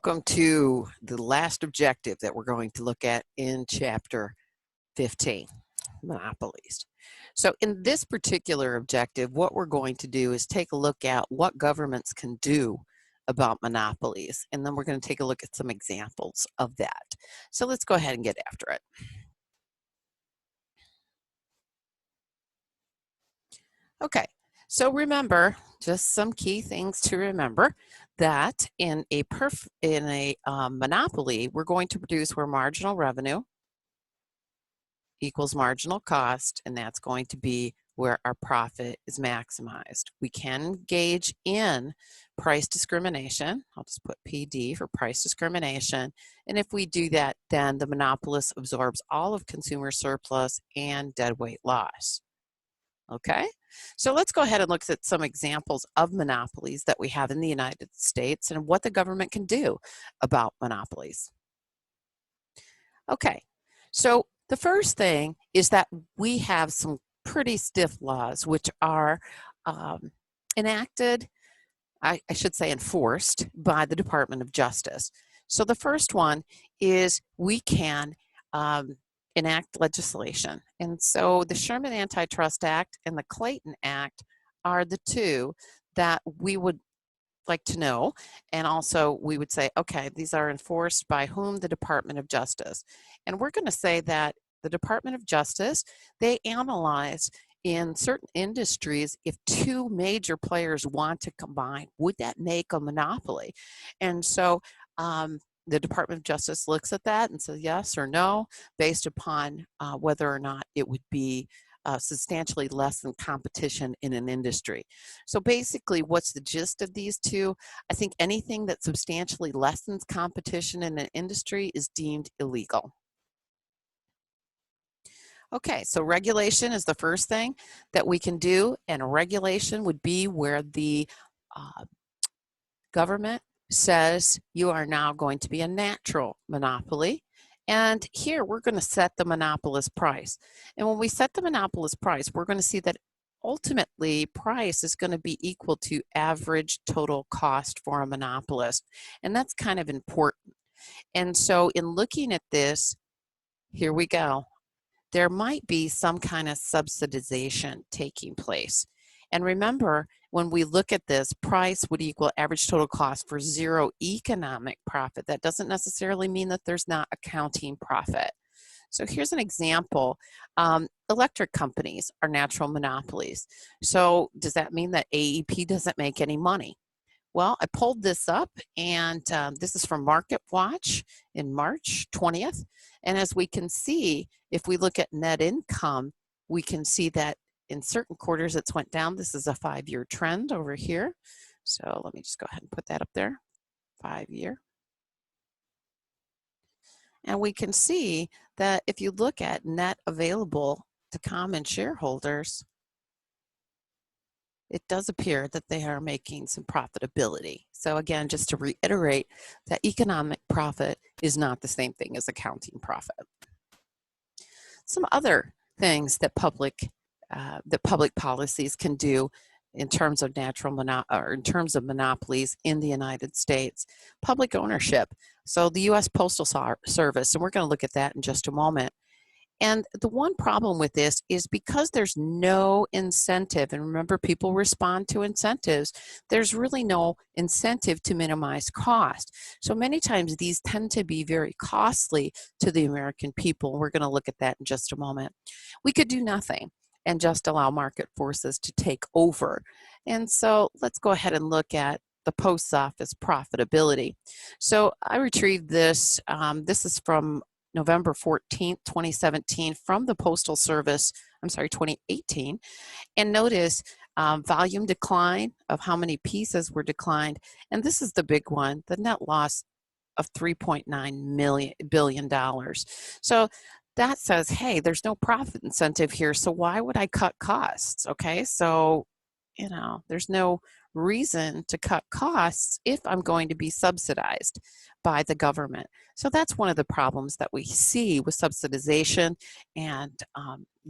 Welcome to the last objective that we're going to look at in Chapter 15, Monopolies. So in this particular objective, what we're going to do is take a look at what governments can do about monopolies, and then we're going to take a look at some examples of that. So let's go ahead and get after it. Okay, so remember, just some key things to remember, that in a monopoly, we're going to produce where marginal revenue equals marginal cost, and that's going to be where our profit is maximized. We can engage in price discrimination. I'll just put PD for price discrimination. And if we do that, then the monopolist absorbs all of consumer surplus and deadweight loss. Okay, so let's go ahead and look at some examples of monopolies that we have in the United States and what the government can do about monopolies. Okay, so the first thing is that we have some pretty stiff laws which are enacted, I should say enforced, by the Department of Justice. So the first one is we can enact legislation. And so the Sherman Antitrust Act and the Clayton Act are the two that we would like to know. And also we would say, okay, these are enforced by whom? The Department of Justice. And we're going to say that the Department of Justice, they analyze in certain industries, if two major players want to combine, would that make a monopoly? And so the Department of Justice looks at that and says yes or no, based upon whether or not it would be substantially less than competition in an industry. So basically, what's the gist of these two? I think anything that substantially lessens competition in an industry is deemed illegal. Okay, so regulation is the first thing that we can do, and a regulation would be where the government says you are now going to be a natural monopoly, and here we're going to set the monopolist price. And when we set the monopolist price, we're going to see that ultimately price is going to be equal to average total cost for a monopolist, and that's kind of important. And so in looking at this, here we go. There might be some kind of subsidization taking place. And remember, when we look at this, price would equal average total cost for zero economic profit. That doesn't necessarily mean that there's not accounting profit. So here's an example. Electric companies are natural monopolies. So does that mean that AEP doesn't make any money? Well, I pulled this up, and this is from Market Watch in March 20th. And as we can see, if we look at net income, we can see that in certain quarters it's went down. This is a 5-year trend over here. So let me just go ahead and put that up there, 5-year. And we can see that if you look at net available to common shareholders, it does appear that they are making some profitability. So again, just to reiterate, that economic profit is not the same thing as accounting profit. Some other things that public policies can do in terms of monopolies in the United States. Public ownership. So the U.S. Postal Service, and we're going to look at that in just a moment. And the one problem with this is because there's no incentive, and remember, people respond to incentives, there's really no incentive to minimize cost. So many times these tend to be very costly to the American people. We're going to look at that in just a moment. We could do nothing and just allow market forces to take over. And so let's go ahead and look at the post office profitability. So I retrieved this. This is from November 14th, 2017 from the Postal Service, 2018. And notice volume decline of how many pieces were declined. And this is the big one, the net loss of $3.9 billion. So that says, hey, there's no profit incentive here, so why would I cut costs? Okay, so, there's no reason to cut costs if I'm going to be subsidized by the government. So that's one of the problems that we see with subsidization and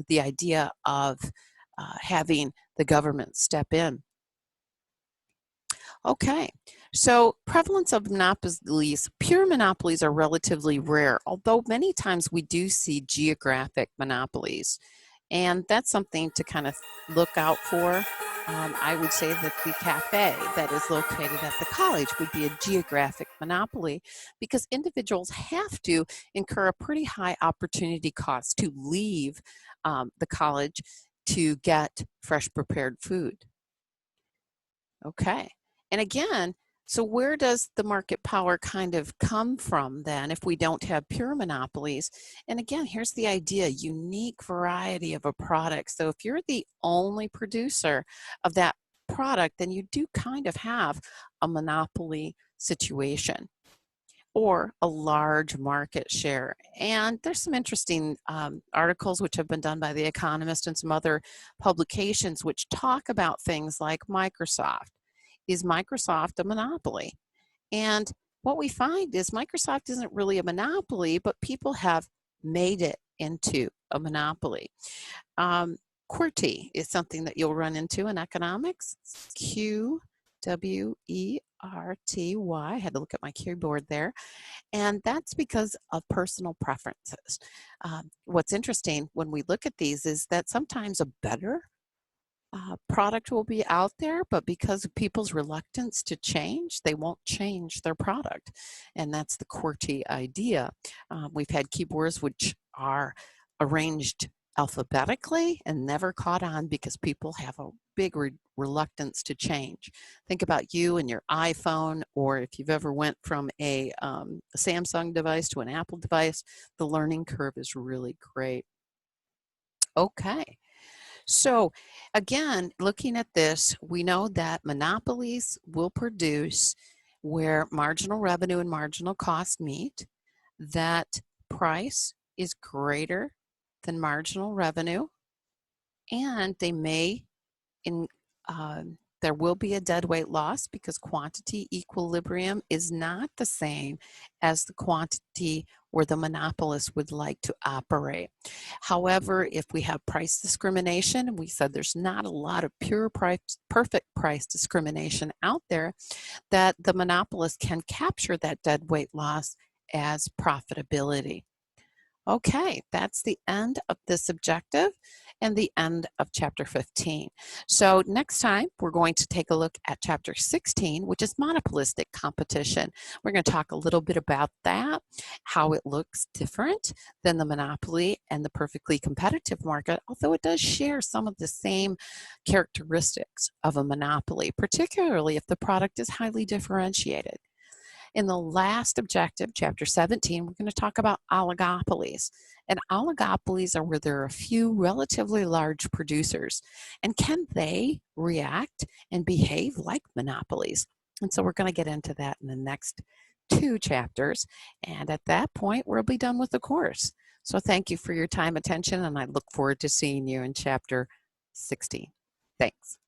the idea of having the government step in. Okay, So prevalence of monopolies, pure monopolies are relatively rare, although many times we do see geographic monopolies. And that's something to kind of look out for. I would say that the cafe that is located at the college would be a geographic monopoly because individuals have to incur a pretty high opportunity cost to leave the college to get fresh prepared food. Okay. And again, so where does the market power kind of come from then if we don't have pure monopolies? And again, here's the idea, unique variety of a product. So if you're the only producer of that product, then you do kind of have a monopoly situation or a large market share. And there's some interesting articles which have been done by The Economist and some other publications which talk about things like Microsoft. Is Microsoft a monopoly? And what we find is Microsoft isn't really a monopoly, but people have made it into a monopoly. QWERTY is something that you'll run into in economics. QWERTY. I had to look at my keyboard there. And that's because of personal preferences. What's interesting when we look at these is that sometimes a better product will be out there, but because of people's reluctance to change, they won't change their product. And that's the QWERTY idea. We've had keyboards which are arranged alphabetically and never caught on because people have a big reluctance to change. Think about you and your iPhone, or if you've ever went from a Samsung device to an Apple device, the learning curve is really great. Okay. So again, looking at this, we know that monopolies will produce where marginal revenue and marginal cost meet, that price is greater than marginal revenue, and they may in there will be a deadweight loss because quantity equilibrium is not the same as the quantity where the monopolist would like to operate. However, if we have price discrimination, we said there's not a lot of pure price, perfect price discrimination out there, that the monopolist can capture that deadweight loss as profitability. Okay, that's the end of this objective and the end of chapter 15. So next time we're going to take a look at chapter 16, which is monopolistic competition. We're going to talk a little bit about that, how it looks different than the monopoly and the perfectly competitive market, although it does share some of the same characteristics of a monopoly, particularly if the product is highly differentiated. In the last objective, chapter 17, we're going to talk about oligopolies. And oligopolies are where there are a few relatively large producers. And can they react and behave like monopolies? And so we're going to get into that in the next 2 chapters. And at that point, we'll be done with the course. So thank you for your time, attention, and I look forward to seeing you in chapter 16. Thanks.